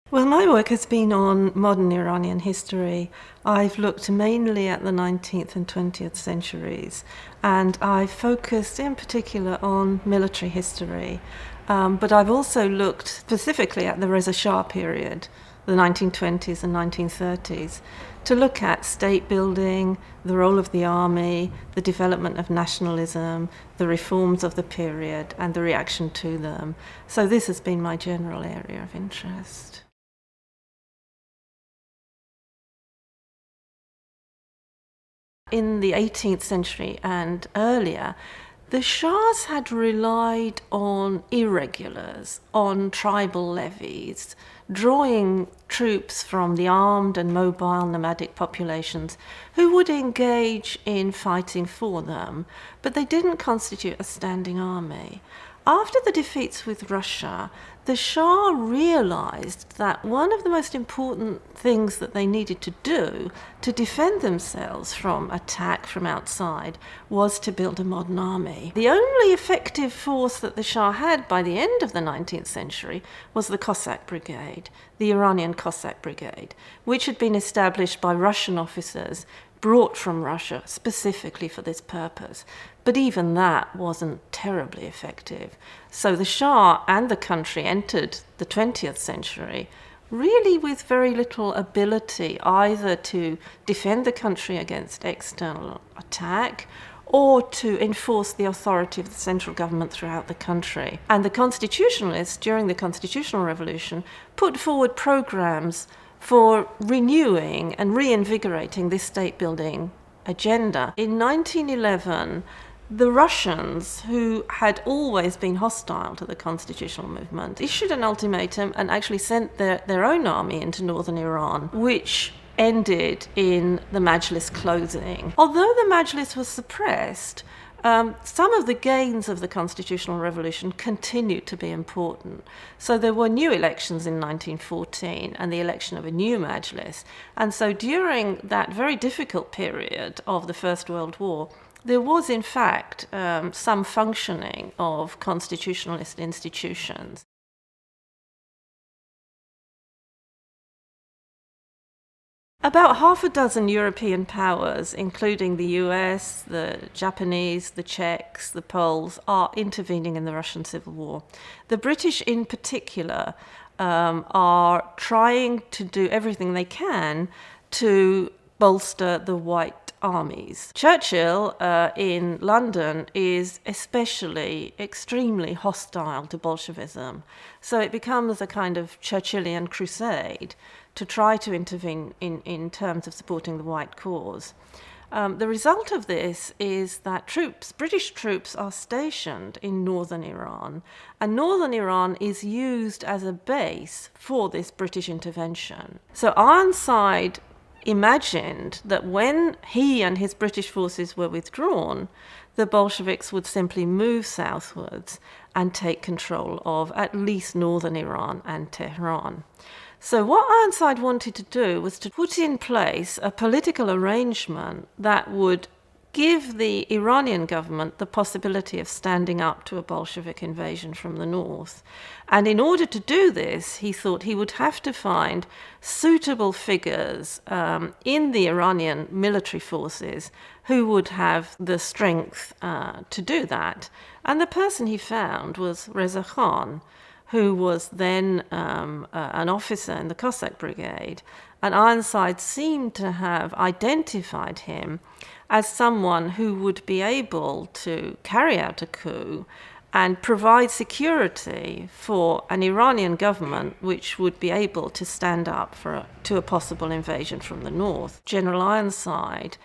Well, my work has been on modern Iranian history. I've looked mainly at the 19th and 20th centuries, and I've focused in particular on military history. But I've also looked specifically at the Rضاشاه period, the 1920s and 1930s, to look at state building, the role of the army, the development of nationalism, the reforms of the period, and the reaction to them. So this has been my general area of interest. In the 18th century and earlier, the Shahs had relied on irregulars, on tribal levies, drawing troops from the armed and mobile nomadic populations who would engage in fighting for them, but they didn't constitute a standing army. After the defeats with Russia, the Shah realized that one of the most important things that they needed to do to defend themselves from attack from outside was to build a modern army. The only effective force that the Shah had by the end of the 19th century was the Cossack Brigade, the Iranian Cossack Brigade, which had been established by Russian officers brought from Russia specifically for this purpose. But even that wasn't terribly effective. So the Shah and the country entered the 20th century really with very little ability either to defend the country against external attack or to enforce the authority of the central government throughout the country. And the constitutionalists, during the constitutional revolution, put forward programs for renewing and reinvigorating this state-building agenda. In 1911, the Russians, who had always been hostile to the constitutional movement, issued an ultimatum and actually sent their own army into northern Iran, which ended in the Majlis closing. Although the Majlis was suppressed, some of the gains of the constitutional revolution continued to be important. So there were new elections in 1914 and the election of a new Majlis. And so during that very difficult period of the First World War, there was in fact some functioning of constitutionalist institutions. About half a dozen European powers, including the US, the Japanese, the Czechs, the Poles, are intervening in the Russian Civil War. The British in particular are trying to do everything they can to bolster the White armies. Churchill in London is especially extremely hostile to Bolshevism. So it becomes a kind of Churchillian crusade to try to intervene in terms of supporting the white cause. The result of this is that British troops are stationed in northern Iran, and northern Iran is used as a base for this British intervention. So Ironside imagined that when he and his British forces were withdrawn, the Bolsheviks would simply move southwards and take control of at least northern Iran and Tehran. So what Ironside wanted to do was to put in place a political arrangement that would give the Iranian government the possibility of standing up to a Bolshevik invasion from the north. And in order to do this, he thought he would have to find suitable figures in the Iranian military forces who would have the strength to do that. And the person he found was Rضاشاه, who was then an officer in the Cossack Brigade. And Ironside seemed to have identified him as someone who would be able to carry out a coup and provide security for an Iranian government which would be able to stand up to a possible invasion from the north. General Ironside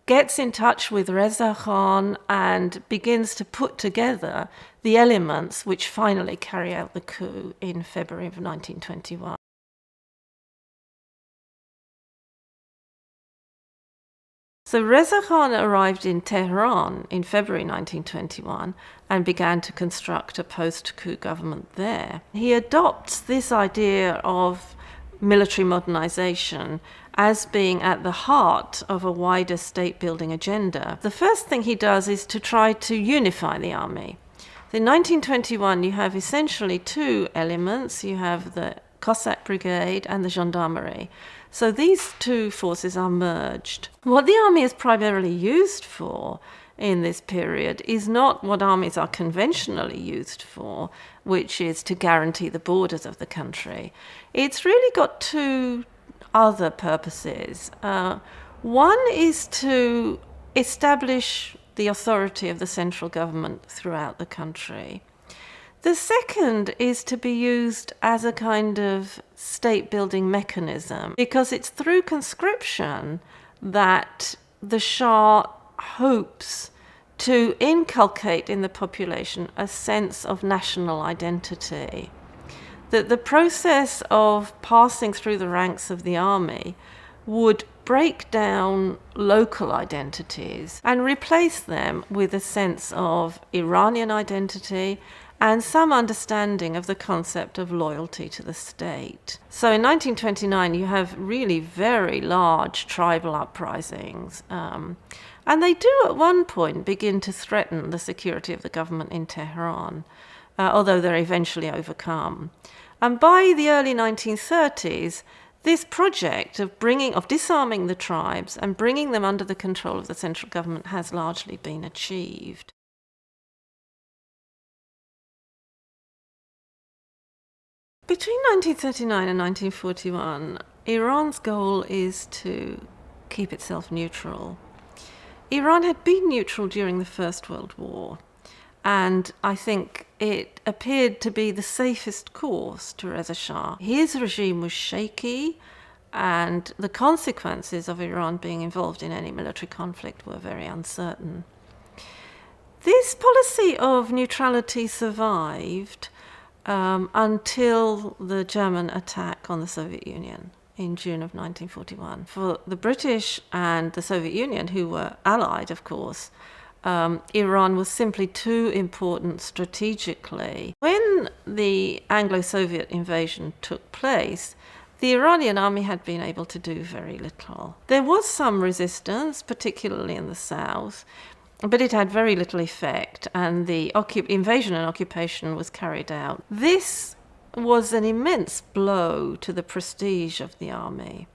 gets in touch with Rضاشاه and begins to put together the elements which finally carry out the coup in February of 1921. So Rضاشاه arrived in Tehran in February 1921 and began to construct a post-coup government there. He adopts this idea of military modernization as being at the heart of a wider state-building agenda. The first thing he does is to try to unify the army. In 1921, you have essentially two elements. You have the Cossack Brigade and the Gendarmerie. So these two forces are merged. What the army is primarily used for in this period is not what armies are conventionally used for, which is to guarantee the borders of the country. It's really got two other purposes. One is to establish the authority of the central government throughout the country. The second is to be used as a kind of state-building mechanism, because it's through conscription that the Shah hopes to inculcate in the population a sense of national identity. That the process of passing through the ranks of the army would break down local identities and replace them with a sense of Iranian identity and some understanding of the concept of loyalty to the state. So in 1929 you have really very large tribal uprisings, and they do at one point begin to threaten the security of the government in Tehran, although they're eventually overcome. And by the early 1930s, this project of disarming the tribes and bringing them under the control of the central government has largely been achieved. Between 1939 and 1941, Iran's goal is to keep itself neutral. Iran had been neutral during the First World War, and I think it appeared to be the safest course to Rضاشاه. His regime was shaky, and the consequences of Iran being involved in any military conflict were very uncertain. This policy of neutrality survived until the German attack on the Soviet Union in June of 1941. For the British and the Soviet Union, who were allied, of course, Iran was simply too important strategically. When the Anglo-Soviet invasion took place, the Iranian army had been able to do very little. There was some resistance, particularly in the south, but it had very little effect, and the invasion and occupation was carried out. This was an immense blow to the prestige of the army.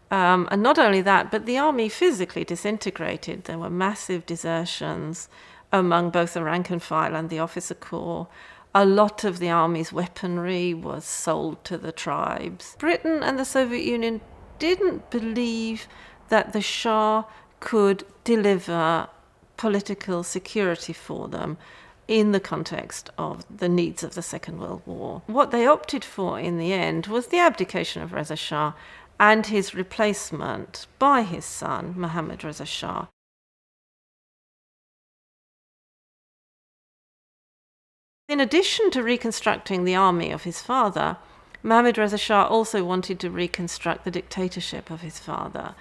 And not only that, but the army physically disintegrated. There were massive desertions among both the rank and file and the officer corps. A lot of the army's weaponry was sold to the tribes. Britain and the Soviet Union didn't believe that the Shah could deliver political security for them in the context of the needs of the Second World War. What they opted for in the end was the abdication of Rضاشاه and his replacement by his son, Mohammad Rضاشاه. In addition to reconstructing the army of his father, Mohammad Rضاشاه also wanted to reconstruct the dictatorship of his father.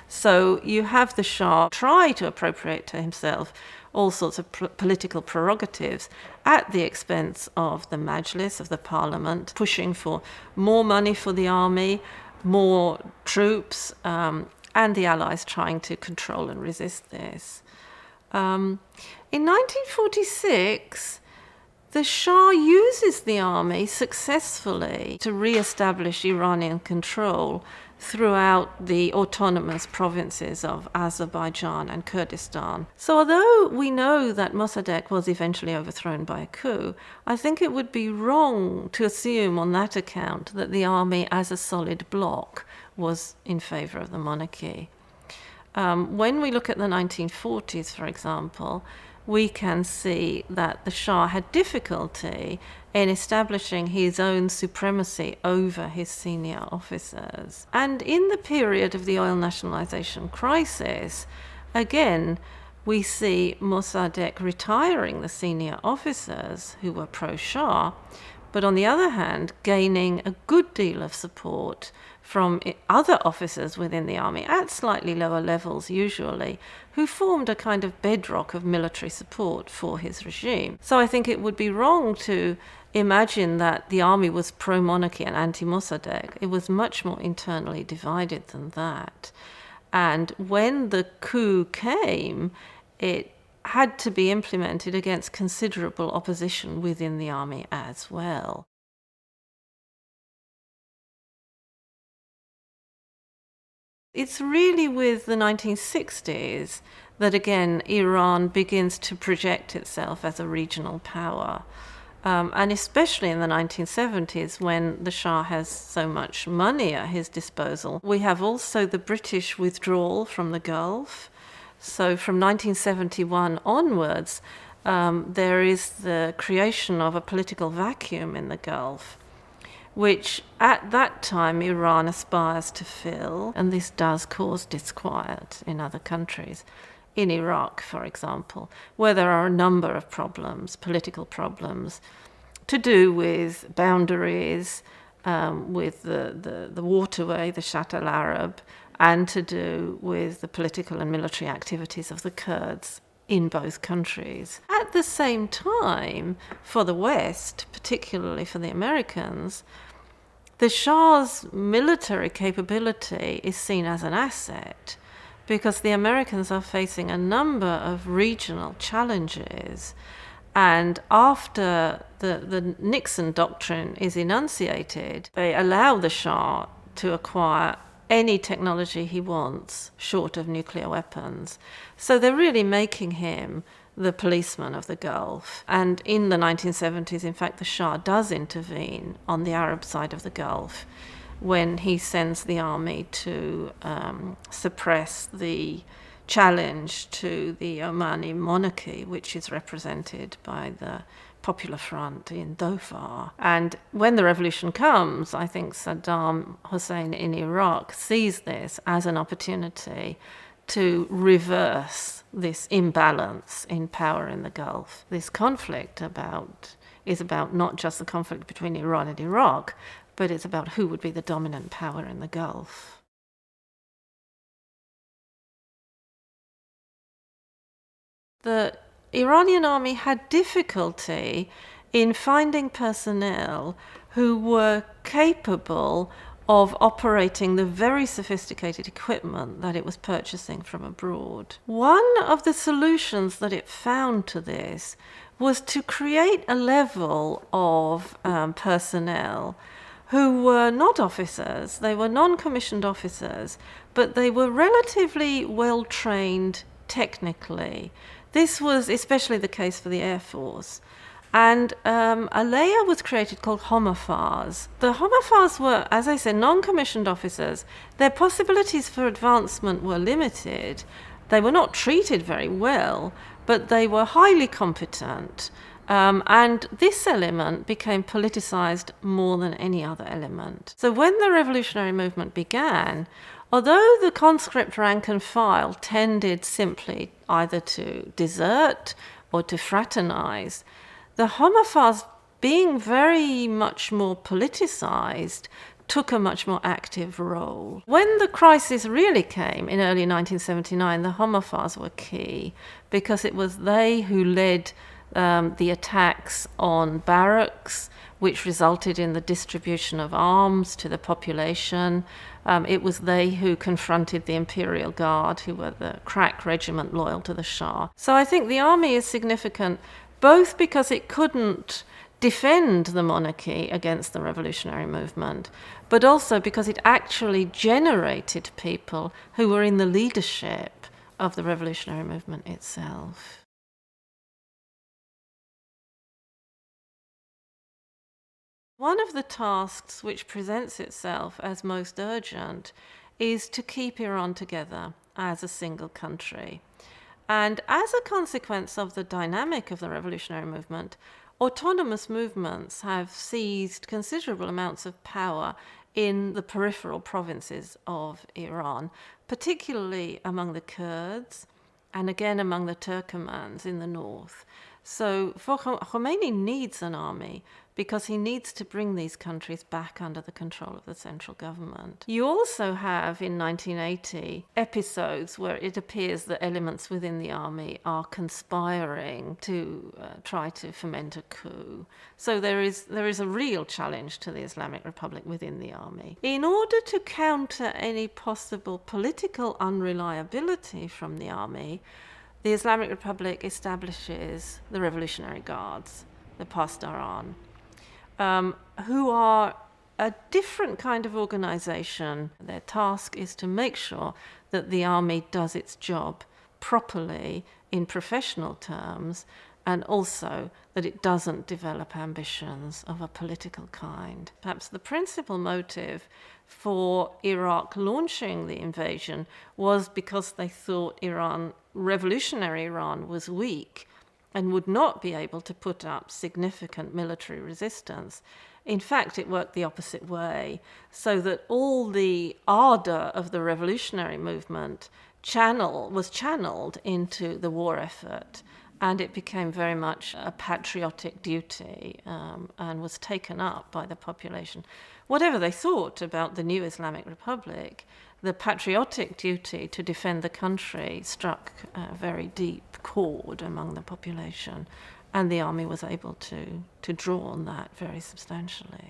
So you have the Shah try to appropriate to himself all sorts of political prerogatives at the expense of the Majlis, of the parliament, pushing for more money for the army, more troops, and the Allies trying to control and resist this. In 1946, the Shah uses the army successfully to re-establish Iranian control throughout the autonomous provinces of Azerbaijan and Kurdistan. So although we know that Mossadegh was eventually overthrown by a coup, I think it would be wrong to assume on that account that the army as a solid bloc was in favor of the monarchy. When we look at the 1940s, for example, we can see that the Shah had difficulty in establishing his own supremacy over his senior officers. And in the period of the oil nationalization crisis, again, we see Mossadegh retiring the senior officers who were pro-Shah, but on the other hand, gaining a good deal of support from other officers within the army at slightly lower levels usually, who formed a kind of bedrock of military support for his regime. So I think it would be wrong to imagine that the army was pro-monarchy and anti-Mossadegh. It was much more internally divided than that. And when the coup came, it had to be implemented against considerable opposition within the army as well. It's really with the 1960s that, again, Iran begins to project itself as a regional power. And especially in the 1970s, when the Shah has so much money at his disposal. We have also the British withdrawal from the Gulf. So from 1971 onwards, there is the creation of a political vacuum in the Gulf, which at that time Iran aspires to fill, and this does cause disquiet in other countries. In Iraq, for example, where there are a number of problems, political problems, to do with boundaries, with the waterway, the Shatt al-Arab, and to do with the political and military activities of the Kurds in both countries. At the same time, for the West, particularly for the Americans, the Shah's military capability is seen as an asset, because the Americans are facing a number of regional challenges. And after the Nixon doctrine is enunciated, they allow the Shah to acquire any technology he wants, short of nuclear weapons. So they're really making him the policeman of the Gulf. And in the 1970s, in fact, the Shah does intervene on the Arab side of the Gulf when he sends the army to suppress the challenge to the Omani monarchy, which is represented by the Popular Front in Dhofar. And when the revolution comes, I think Saddam Hussein in Iraq sees this as an opportunity to reverse this imbalance in power in the Gulf. This conflict is about not just the conflict between Iran and Iraq, but it's about who would be the dominant power in the Gulf. The Iranian army had difficulty in finding personnel who were capable of operating the very sophisticated equipment that it was purchasing from abroad. One of the solutions that it found to this was to create a level of personnel who were not officers, they were non-commissioned officers, but they were relatively well-trained technically. This was especially the case for the Air Force. And a layer was created called Homafars. The Homafars were, as I said, non-commissioned officers. Their possibilities for advancement were limited. They were not treated very well, but they were highly competent. And this element became politicized more than any other element. So when the revolutionary movement began, although the conscript rank and file tended simply either to desert or to fraternize, the Homafars, being very much more politicized, took a much more active role. When the crisis really came in early 1979, the Homafars were key, because it was they who led the attacks on barracks, which resulted in the distribution of arms to the population. It was they who confronted the Imperial Guard, who were the crack regiment loyal to the Shah. So I think the army is significant both because it couldn't defend the monarchy against the revolutionary movement, but also because it actually generated people who were in the leadership of the revolutionary movement itself. One of the tasks which presents itself as most urgent is to keep Iran together as a single country. And as a consequence of the dynamic of the revolutionary movement, autonomous movements have seized considerable amounts of power in the peripheral provinces of Iran, particularly among the Kurds and again among the Turkomans in the north. So Khomeini needs an army because he needs to bring these countries back under the control of the central government. You also have, in 1980, episodes where it appears that elements within the army are conspiring to try to foment a coup. So there is a real challenge to the Islamic Republic within the army. In order to counter any possible political unreliability from the army, the Islamic Republic establishes the Revolutionary Guards, the Pasdaran, who are a different kind of organisation. Their task is to make sure that the army does its job properly in professional terms, and also that it doesn't develop ambitions of a political kind. Perhaps the principal motive for Iraq launching the invasion was because they thought revolutionary Iran was weak and would not be able to put up significant military resistance. In fact, it worked the opposite way, so that all the ardour of the revolutionary movement was channeled into the war effort, and it became very much a patriotic duty and was taken up by the population. Whatever they thought about the new Islamic Republic, the patriotic duty to defend the country struck a very deep chord among the population, and the army was able to draw on that very substantially.